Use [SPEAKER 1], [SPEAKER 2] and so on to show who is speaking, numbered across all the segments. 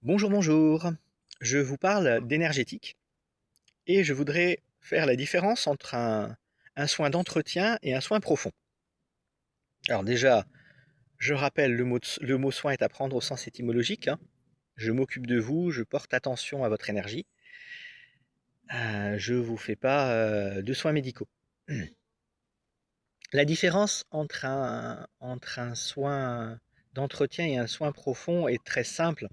[SPEAKER 1] Bonjour, bonjour. Je vous parle d'énergétique et je voudrais faire la différence entre un soin d'entretien et un soin profond. Alors déjà, je rappelle, le mot soin est à prendre au sens étymologique, hein. Je m'occupe de vous, je porte attention à votre énergie. Je vous fais pas de soins médicaux. La différence entre un soin d'entretien et un soin profond est très simple.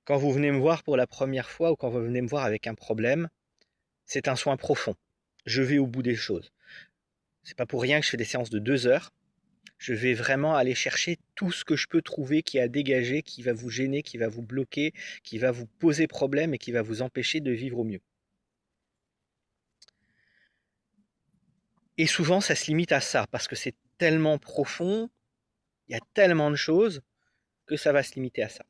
[SPEAKER 1] Quand vous venez me voir pour la première fois ou quand vous venez me voir avec un problème, c'est un soin profond. Je vais au bout des choses. C'est pas pour rien que je fais des séances de 2 heures. Je vais vraiment aller chercher tout ce que je peux trouver qui a dégagé, qui va vous gêner, qui va vous bloquer, qui va vous poser problème et qui va vous empêcher de vivre au mieux. Et souvent, ça se limite à ça, parce que c'est tellement profond, il y a tellement de choses, que ça va se limiter à ça.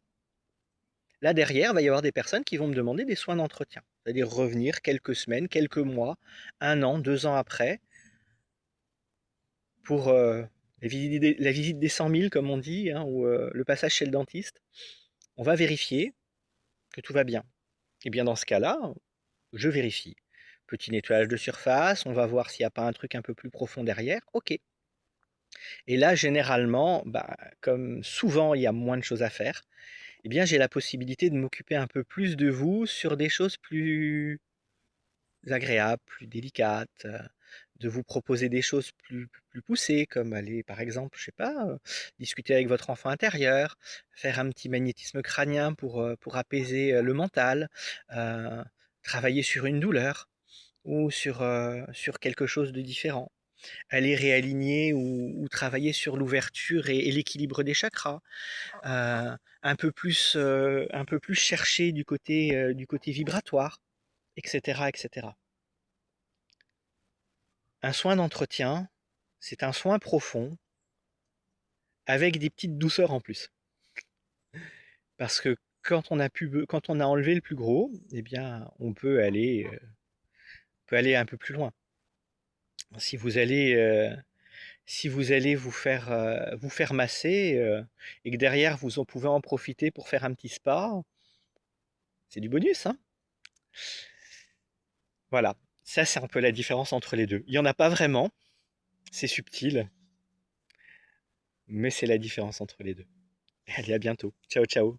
[SPEAKER 1] Là derrière, il va y avoir des personnes qui vont me demander des soins d'entretien. C'est-à-dire revenir quelques semaines, quelques mois, 1 an, 2 ans après, pour la visite des 100 000, comme on dit, hein, ou le passage chez le dentiste. On va vérifier que tout va bien. Et bien dans ce cas-là, je vérifie. Petit nettoyage de surface, on va voir s'il n'y a pas un truc un peu plus profond derrière. Ok. Et là, généralement, bah, comme souvent il y a moins de choses à faire, eh bien j'ai la possibilité de m'occuper un peu plus de vous sur des choses plus agréables, plus délicates, de vous proposer des choses plus poussées, comme aller, par exemple, je sais pas, discuter avec votre enfant intérieur, faire un petit magnétisme crânien pour apaiser le mental, euh, travailler sur une douleur ou sur quelque chose de différent. Aller réaligner ou travailler sur l'ouverture et l'équilibre des chakras. Un peu plus chercher du côté vibratoire, etc., etc. Un soin d'entretien, c'est un soin profond avec des petites douceurs en plus. Parce que quand on a enlevé le plus gros, eh bien, on peut aller un peu plus loin. Si vous allez, si vous allez vous faire masser et que derrière vous en pouvez en profiter pour faire un petit spa, c'est du bonus, hein. Voilà, ça c'est un peu la différence entre les deux. Il n'y en a pas vraiment, c'est subtil, mais c'est la différence entre les deux. Allez, à bientôt. Ciao, ciao.